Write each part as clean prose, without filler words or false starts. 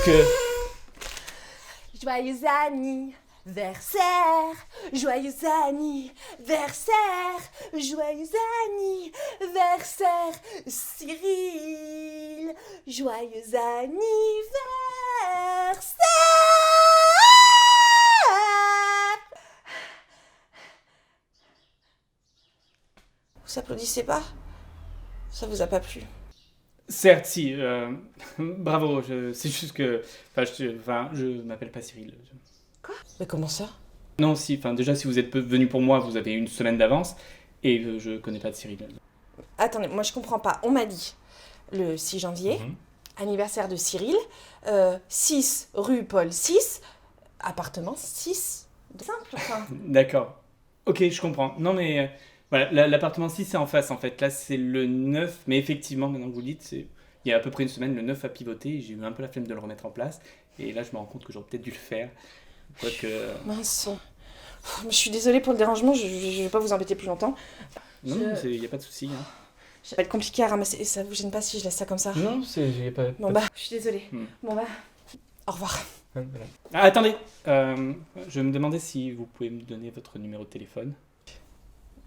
que... Joyeux anniversaire, joyeux anniversaire, joyeux anniversaire, Cyril, joyeux anniversaire. Vous applaudissez pas? Ça vous a pas plu? Certes, si. Bravo, c'est juste que... je m'appelle pas Cyril. Quoi? Mais comment ça? Non, si, déjà, si vous êtes venu pour moi, vous avez une semaine d'avance, et je connais pas de Cyril. Attendez, moi je comprends pas. On m'a dit, le 6 janvier, anniversaire de Cyril, 6 rue Paul 6, appartement 6, simple, enfin. D'accord. Ok, je comprends. Non, mais... voilà, l'appartement 6, c'est en face, en fait. Là, c'est le 9, mais effectivement, maintenant que vous le dites, il y a à peu près une semaine, le 9 a pivoté, et j'ai eu un peu la flemme de le remettre en place, et là, je me rends compte que j'aurais peut-être dû le faire. Quoique... Mince. Je suis désolée pour le dérangement, je vais pas vous embêter plus longtemps. Non, il n'y a pas de souci. Hein. Ça va être compliqué à ramasser, et ça vous gêne pas si je laisse ça comme ça? Non, il y a pas... Bon bah, je suis désolée. Bon bah, au revoir. Voilà. Ah, attendez, je me demandais si vous pouvez me donner votre numéro de téléphone.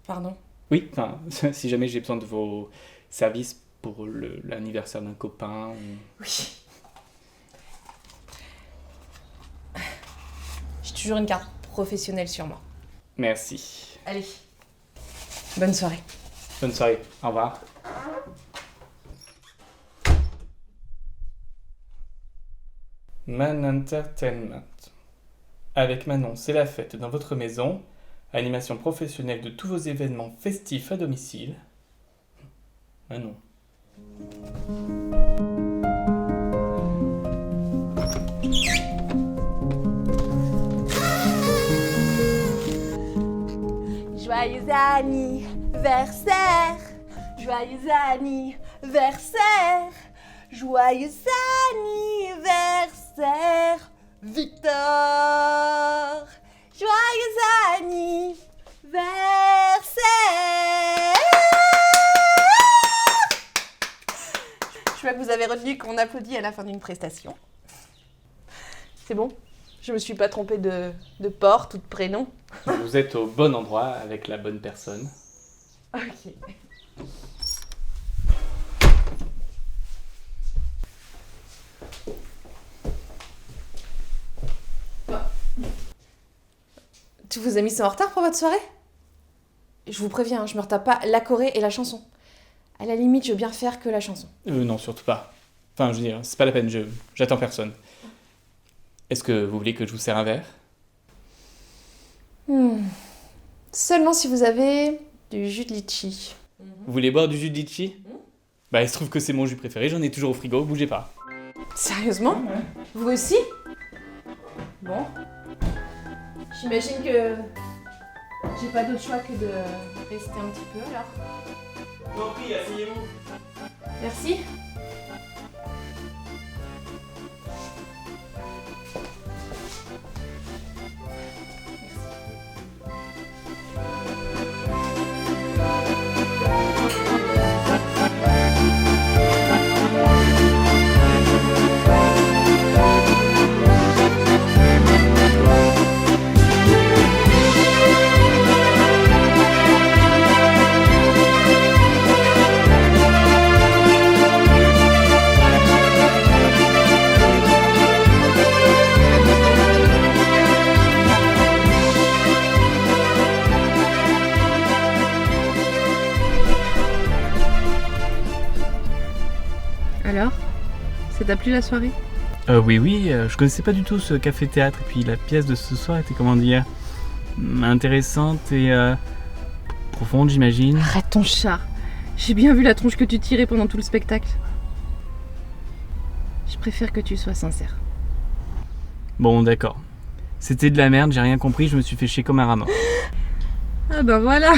Pardon? Oui, si jamais j'ai besoin de vos services pour l'anniversaire d'un copain. Oui. J'ai toujours une carte professionnelle sur moi. Merci. Allez, bonne soirée. Bonne soirée, au revoir. Man Entertainment. Avec Manon, c'est la fête dans votre maison. Animation professionnelle de tous vos événements festifs à domicile. Manon. Joyeux anniversaire, joyeux anniversaire, joyeux anniversaire, Victor. Joyeux anniversaire. Je vois que vous avez retenu qu'on applaudit à la fin d'une prestation. C'est bon? Je me suis pas trompée de porte ou de prénom? Vous êtes au bon endroit avec la bonne personne. Ok. Tous vos amis sont en retard pour votre soirée? Je vous préviens, je me retape pas la choré et la chanson. À la limite, je veux bien faire que la chanson. Non, surtout pas. Je veux dire, c'est pas la peine, j'attends personne. Est-ce que vous voulez que je vous sers un verre? Seulement si vous avez du jus de litchi. Vous voulez boire du jus de litchi? Il se trouve que c'est mon jus préféré, j'en ai toujours au frigo, bougez pas. Sérieusement? Vous aussi? Bon. J'imagine que j'ai pas d'autre choix que de rester un petit peu alors. Je vous en prie, asseyez-vous. Merci. Alors, ça t'a plu la soirée? Oui, je connaissais pas du tout ce café-théâtre, et puis la pièce de ce soir était, comment dire, intéressante et profonde, j'imagine. Arrête ton char. J'ai bien vu la tronche que tu tirais pendant tout le spectacle. Je préfère que tu sois sincère. Bon, d'accord. C'était de la merde, j'ai rien compris, je me suis fait chier comme un rat mort. Ah ben voilà.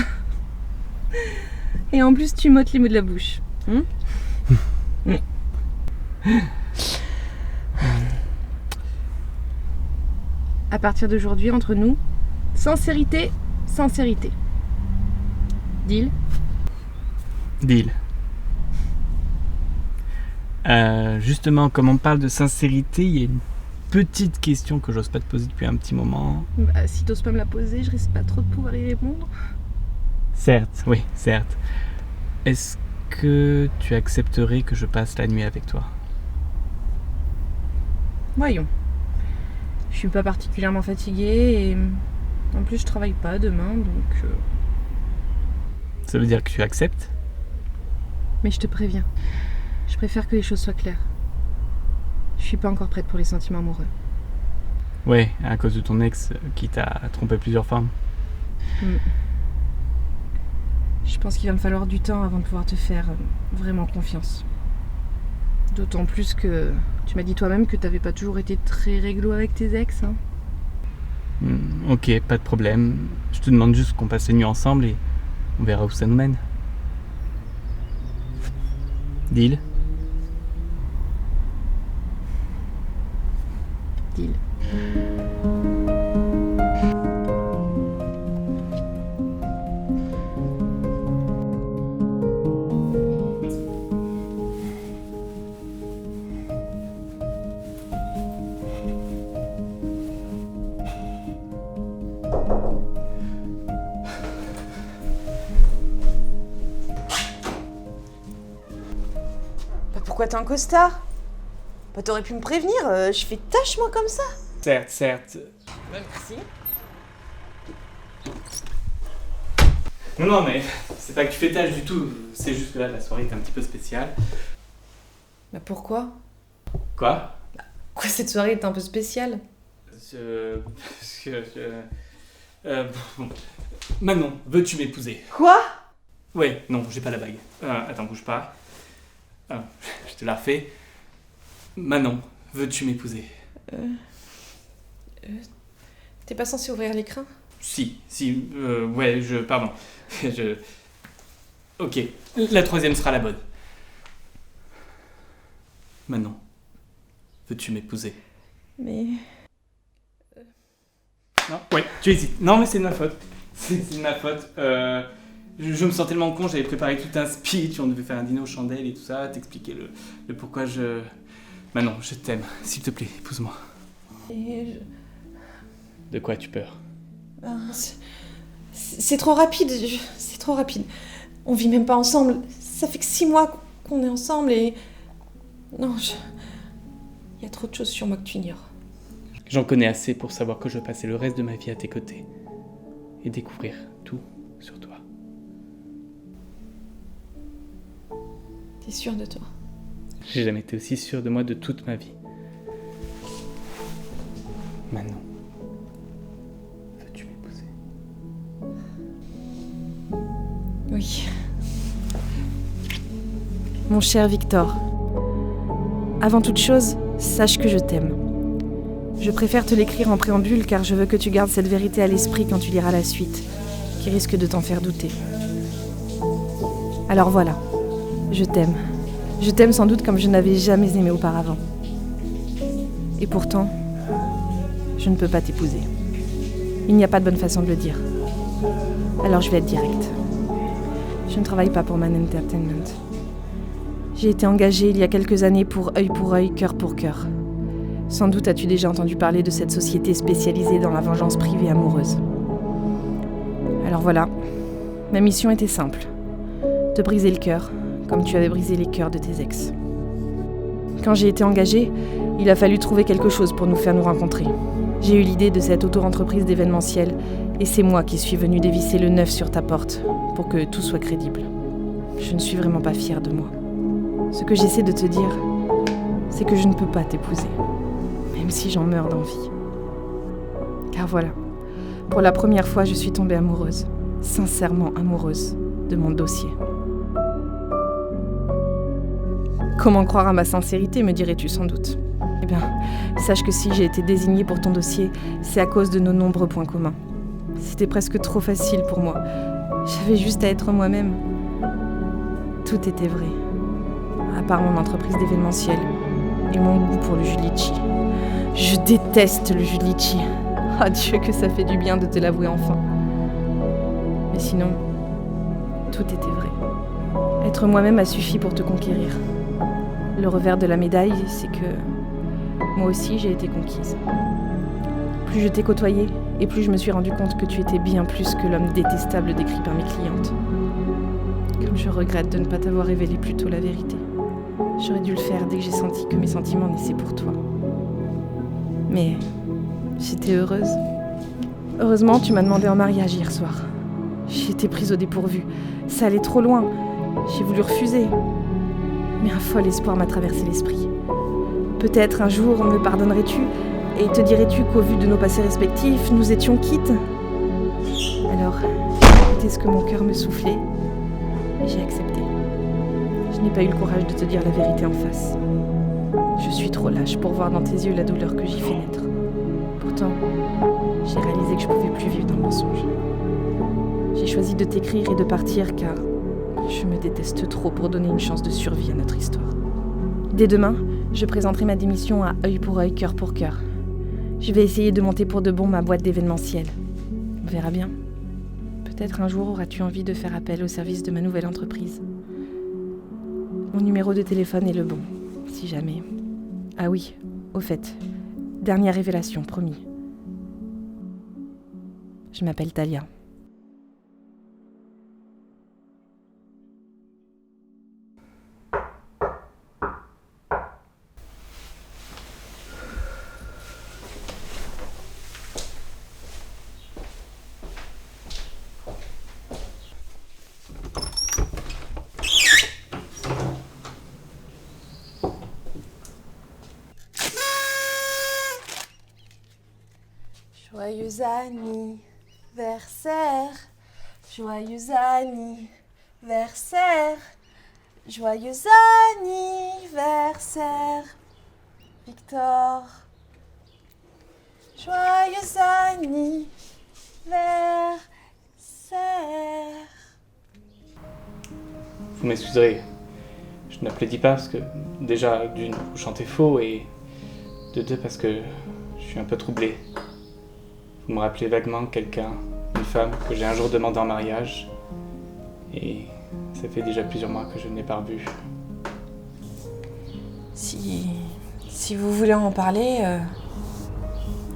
Et en plus, tu m'ôtes les mots de la bouche. À partir d'aujourd'hui, entre nous, sincérité, sincérité. Deal? Deal. Justement, comme on parle de sincérité, il y a une petite question que j'ose pas te poser depuis un petit moment. Bah, si t'oses pas me la poser, je risque pas trop de pouvoir y répondre. Certes, oui, certes. Est-ce que tu accepterais que je passe la nuit avec toi? Voyons. Je suis pas particulièrement fatiguée et en plus je travaille pas demain donc. Ça veut dire que tu acceptes? Mais je te préviens, je préfère que les choses soient claires. Je suis pas encore prête pour les sentiments amoureux. Ouais, à cause de ton ex qui t'a trompé plusieurs fois. Je pense qu'il va me falloir du temps avant de pouvoir te faire vraiment confiance. D'autant plus que tu m'as dit toi-même que t'avais pas toujours été très réglo avec tes ex. Hein. Ok, pas de problème. Je te demande juste qu'on passe la nuit ensemble et on verra où ça nous mène. Deal? Deal. Bah pourquoi t'es en costard? Bah t'aurais pu me prévenir, je fais tâche moi comme ça. Certes. Merci. Non, mais c'est pas que tu fais tâche du tout. C'est juste que là, la soirée est un petit peu spéciale. Bah pourquoi? Quoi? Pourquoi cette soirée est un peu spéciale? Bon. Manon, veux-tu m'épouser? Quoi? Ouais, non, j'ai pas la bague. Attends, bouge pas. Je te la refais. Manon, veux-tu m'épouser? T'es pas censé ouvrir l'écran? Si, ouais, pardon. Ok, la troisième sera la bonne. Manon, veux-tu m'épouser? Mais... Non, ouais, tu hésites. Non, mais c'est de ma faute. C'est de ma faute. Je me sens tellement con, j'avais préparé tout un speech, on devait faire un dîner aux chandelles et tout ça, t'expliquer le pourquoi je... Manon, je t'aime. S'il te plaît, épouse-moi. De quoi as-tu peur? C'est trop rapide, c'est trop rapide. On vit même pas ensemble. Ça fait que 6 mois qu'on est ensemble et... Non, il y a trop de choses sur moi que tu ignores. J'en connais assez pour savoir que je veux passer le reste de ma vie à tes côtés et découvrir tout sur toi. T'es sûre de toi? J'ai jamais été aussi sûr de moi de toute ma vie. Manon, veux-tu m'épouser? Oui. Mon cher Victor, avant toute chose, sache que je t'aime. Je préfère te l'écrire en préambule car je veux que tu gardes cette vérité à l'esprit quand tu liras la suite, qui risque de t'en faire douter. Alors voilà, je t'aime. Je t'aime sans doute comme je n'avais jamais aimé auparavant. Et pourtant, je ne peux pas t'épouser. Il n'y a pas de bonne façon de le dire. Alors je vais être directe. Je ne travaille pas pour Man Entertainment. J'ai été engagée il y a quelques années pour œil, cœur pour cœur. Sans doute as-tu déjà entendu parler de cette société spécialisée dans la vengeance privée amoureuse. Alors voilà, ma mission était simple. Te briser le cœur, comme tu avais brisé les cœurs de tes ex. Quand j'ai été engagée, il a fallu trouver quelque chose pour nous faire nous rencontrer. J'ai eu l'idée de cette auto-entreprise d'événementiel et c'est moi qui suis venue dévisser le neuf sur ta porte pour que tout soit crédible. Je ne suis vraiment pas fière de moi. Ce que j'essaie de te dire, c'est que je ne peux pas t'épouser, même si j'en meurs d'envie. Car voilà, pour la première fois, je suis tombée amoureuse, sincèrement amoureuse, de mon dossier. Comment croire à ma sincérité, me dirais-tu sans doute? Eh bien, sache que si j'ai été désignée pour ton dossier, c'est à cause de nos nombreux points communs. C'était presque trop facile pour moi. J'avais juste à être moi-même. Tout était vrai. À part mon entreprise d'événementiel et mon goût pour le jus de litchi. Je déteste le jus de litchi. Ah Dieu, que ça fait du bien de te l'avouer enfin. Mais sinon, tout était vrai. Être moi-même a suffi pour te conquérir. Le revers de la médaille, c'est que moi aussi j'ai été conquise. Plus je t'ai côtoyé, et plus je me suis rendu compte que tu étais bien plus que l'homme détestable décrit par mes clientes. Comme je regrette de ne pas t'avoir révélé plus tôt la vérité. J'aurais dû le faire dès que j'ai senti que mes sentiments naissaient pour toi. Mais j'étais heureuse. Heureusement, tu m'as demandé en mariage hier soir. J'ai été prise au dépourvu. Ça allait trop loin. J'ai voulu refuser. Mais un fol espoir m'a traversé l'esprit. Peut-être un jour me pardonnerais-tu et te dirais-tu qu'au vu de nos passés respectifs, nous étions quittes. Alors, c'était ce que mon cœur me soufflait et j'ai accepté. Je n'ai pas eu le courage de te dire la vérité en face. Je suis trop lâche pour voir dans tes yeux la douleur que j'y fais naître. Pourtant, j'ai réalisé que je pouvais plus vivre dans le mensonge. J'ai choisi de t'écrire et de partir car je me déteste trop pour donner une chance de survie à notre histoire. Dès demain, je présenterai ma démission à œil pour œil, cœur pour cœur. Je vais essayer de monter pour de bon ma boîte d'événementiel. On verra bien. Peut-être un jour auras-tu envie de faire appel au service de ma nouvelle entreprise. Mon numéro de téléphone est le bon, si jamais. Ah oui, au fait, dernière révélation, promis. Je m'appelle Talia. Joyeux anniversaire, joyeux anniversaire, joyeux anniversaire, Victor. Joyeux anniversaire. Vous m'excuserez, je n'applaudis pas parce que déjà, d'une, vous chantez faux et de deux, parce que je suis un peu troublé. Vous me rappelez vaguement quelqu'un, une femme que j'ai un jour demandé en mariage et ça fait déjà plusieurs mois que je ne l'ai pas revue. Si vous voulez en parler,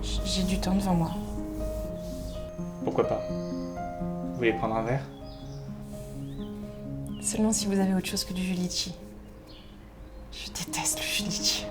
j'ai du temps devant moi. Pourquoi pas? Vous voulez prendre un verre? Seulement si vous avez autre chose que du jus litchi. Je déteste le jus litchi.